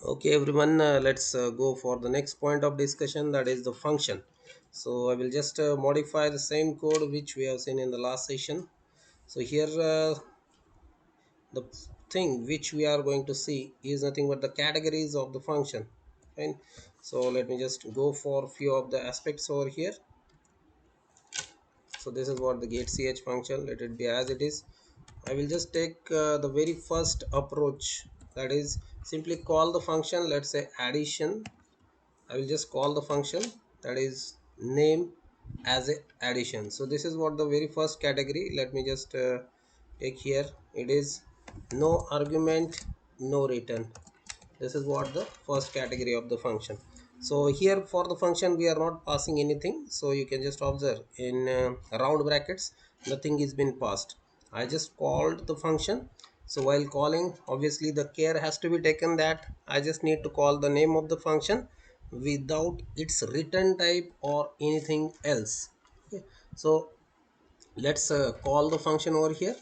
Okay, everyone, let's go for the next point of discussion, that is the function. So I will just modify the same code which we have seen in the last session. So here the thing which we are going to see is nothing but the categories of the function. Fine. So let me just go for few of the aspects over here. So this is what the get ch function, let it be as it is. I will just take the very first approach, that is simply call the function, let's say addition. I will just call the function, that is name as a addition. So this is what the very first category. Let me just take here. It is no argument, no return. This is what the first category of the function. So here for the function we are not passing anything, so you can just observe in round brackets nothing is been passed. I just called the function. So while calling, obviously the care has to be taken that I just need to call the name of the function without its return type or anything else. Okay. So let's call the function over here.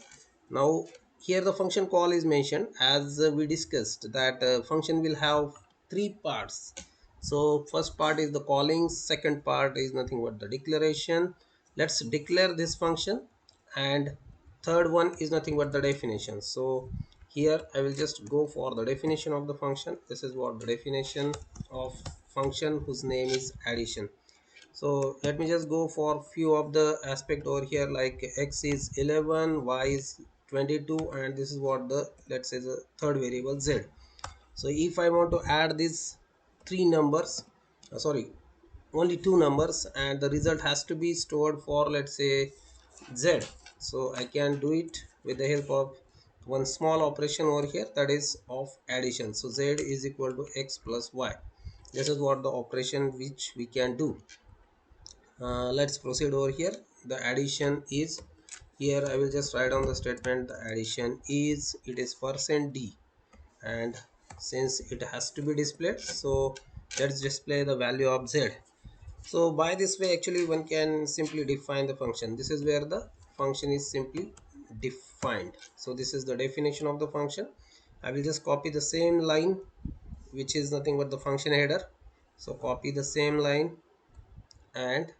Now here the function call is mentioned, as we discussed that function will have three parts. So first part is the calling, second part is nothing but the declaration. Let's declare this function, and third one is nothing but the definition. So here I will just go for the definition of the function. This is what the definition of function whose name is addition. So let me just go for few of the aspect over here, like x is 11, y is 22, and this is what the, let's say, the third variable z. So if I want to add these three numbers, sorry, only two numbers, and the result has to be stored for, let's say, z. So I can do it with the help of one small operation over here, that is of addition. So z is equal to x plus y. This is what the operation which we can do. Let's proceed over here. The addition is, here I will just write down the statement. The addition is, it is percent %d, and since it has to be displayed, so let's display the value of z. So by this way actually one can simply define the function. This is where the function is simply defined. So this is the definition of the function. I will just copy the same line, which is nothing but the function header. So copy the same line and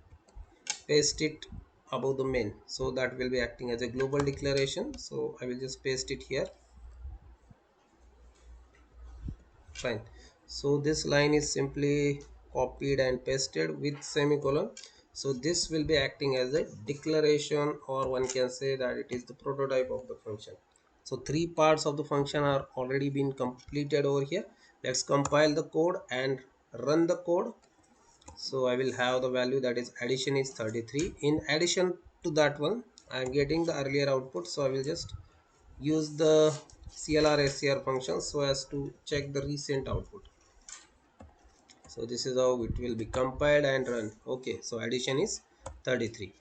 paste it above the main, so that will be acting as a global declaration. So I will just paste it here. Fine. So this line is simply copied and pasted with semicolon. So this will be acting as a declaration, or one can say that it is the prototype of the function. So three parts of the function are already been completed over here. Let's compile the code and run the code. So I will have the value, that is addition is 33. In addition to that one, I am getting the earlier output, so I will just use the clr scr function so as to check the recent output. So this is how it will be compiled and run. Okay, so addition is 33.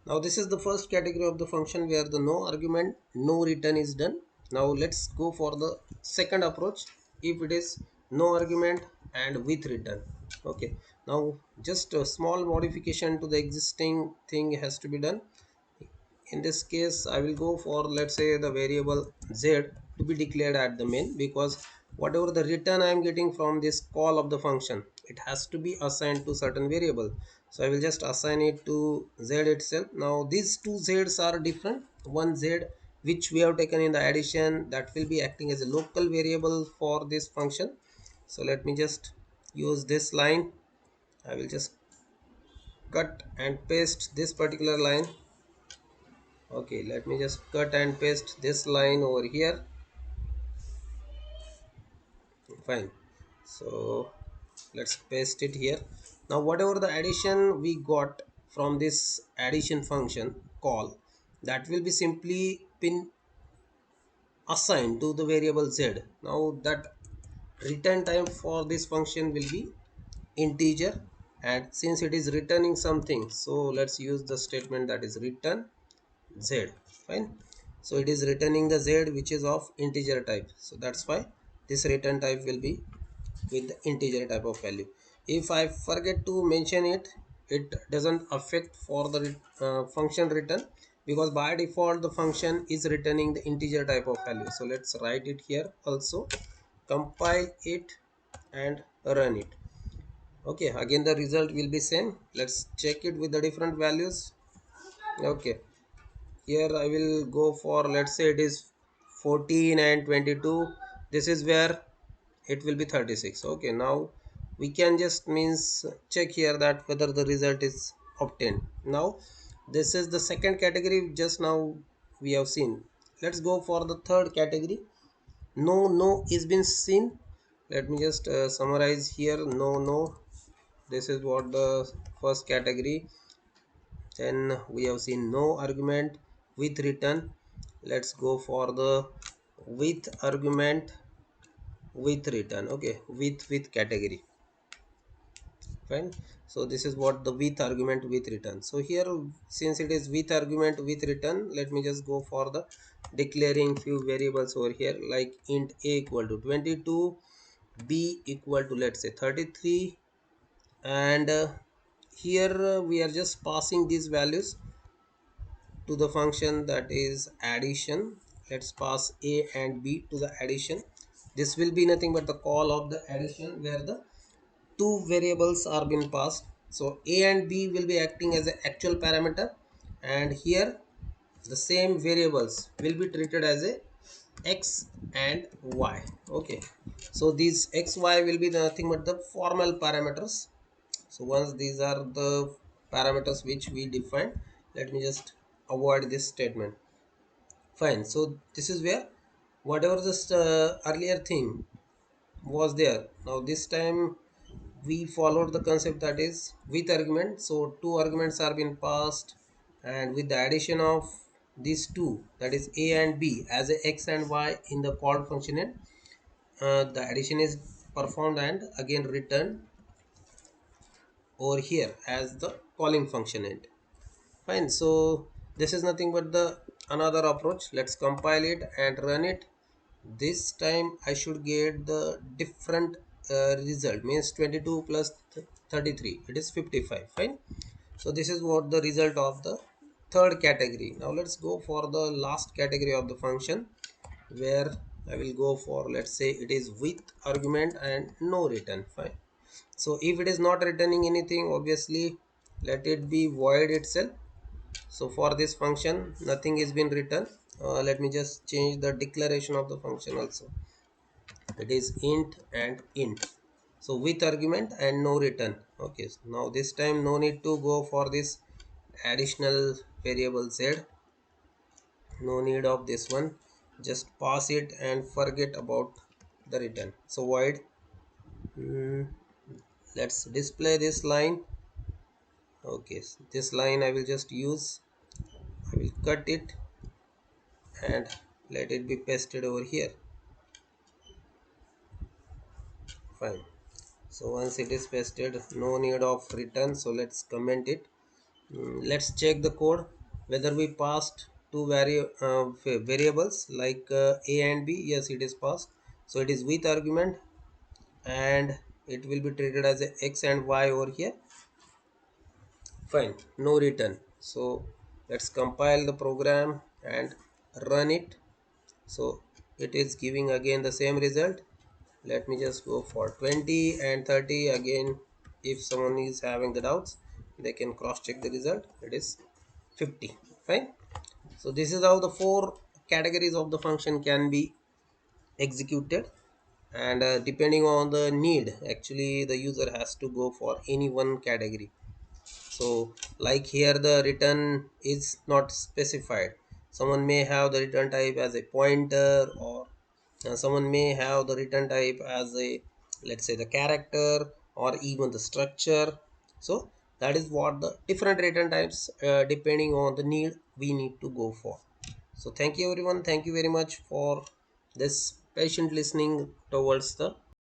Now this is the first category of the function where the no argument, no return is done. Now let's go for the second approach, if it is no argument and with return. Okay, now just a small modification to the existing thing has to be done. In this case I will go for, let's say, the variable z to be declared at the main, because whatever the return I am getting from this call of the function, it has to be assigned to certain variable. So I will just assign it to z itself. Now these two z's are different. One z which we have taken in the addition, that will be acting as a local variable for this function. So let me just use this line. I will just cut and paste this particular line. Okay, let me just cut and paste this line over here. Fine. So let's paste it here. Now whatever the addition we got from this addition function call, that will be simply been assigned to the variable z. Now that return time for this function will be integer, and since it is returning something, so let's use the statement that is return z. Fine. So it is returning the z which is of integer type, so that's why this return type will be with the integer type of value. If I forget to mention it, it doesn't affect for the function return, because by default the function is returning the integer type of value. So let's write it here also, compile it and run it. Okay, again the result will be same. Let's check it with the different values. Okay, here I will go for, let's say it is 14 and 22. This is where it will be 36. Okay, now we can just means check here that whether the result is obtained. Now this is the second category just now we have seen. Let's go for the third category. No is been seen. Let me just summarize here. No, this is what the first category. Then we have seen no argument with return. Let's go for the with argument with return. Okay, with category. Fine. So this is what the with argument with return. So here, since it is with argument with return, let me just go for the declaring few variables over here, like int a equal to 22, b equal to, let's say, 33, and here we are just passing these values to the function, that is addition. Let's pass a and b to the addition. This will be nothing but the call of the addition, where the two variables are being passed. So a and b will be acting as an actual parameter, and here the same variables will be treated as a x and y. Okay, so these x y will be nothing but the formal parameters. So once these are the parameters which we define, let me just avoid this statement. Fine. So this is where whatever this earlier thing was there, now this time we followed the concept, that is with argument. So two arguments are being passed, and with the addition of these two, that is a and b, as a x and y in the called function end, the addition is performed and again returned over here as the calling function end. Fine. So this is nothing but the another approach. Let's compile it and run it. This time I should get the different result, means 22 plus 33, it is 55. Fine. So this is what the result of the third category. Now let's go for the last category of the function, where I will go for, let's say it is with argument and no return. Fine. So if it is not returning anything, obviously let it be void itself. So for this function nothing is been written. Let me just change the declaration of the function also. It is int and int. So with argument and no return. Okay, so now this time no need to go for this additional variable z. No need of this one. Just pass it and forget about the return. So void. Let's display this line. Okay, so this line I will just use. I will cut it and let it be pasted over here. Fine. So once it is pasted, no need of return. So let's comment it. Let's check the code whether we passed two variables like a and b. Yes, it is passed. So it is with argument, and it will be treated as a x and y over here. Fine. No return. So let's compile the program and run it. So it is giving again the same result. Let me just go for 20 and 30 again. If someone is having the doubts, they can cross check the result. It is 50. Fine. So this is how the four categories of the function can be executed, and depending on the need, actually the user has to go for any one category. So like here the return is not specified. Someone may have the return type as a pointer, or someone may have the return type as a, let's say, the character or even the structure. So that is what the different return types, depending on the need, we need to go for. So thank you everyone, thank you very much for this patient listening towards the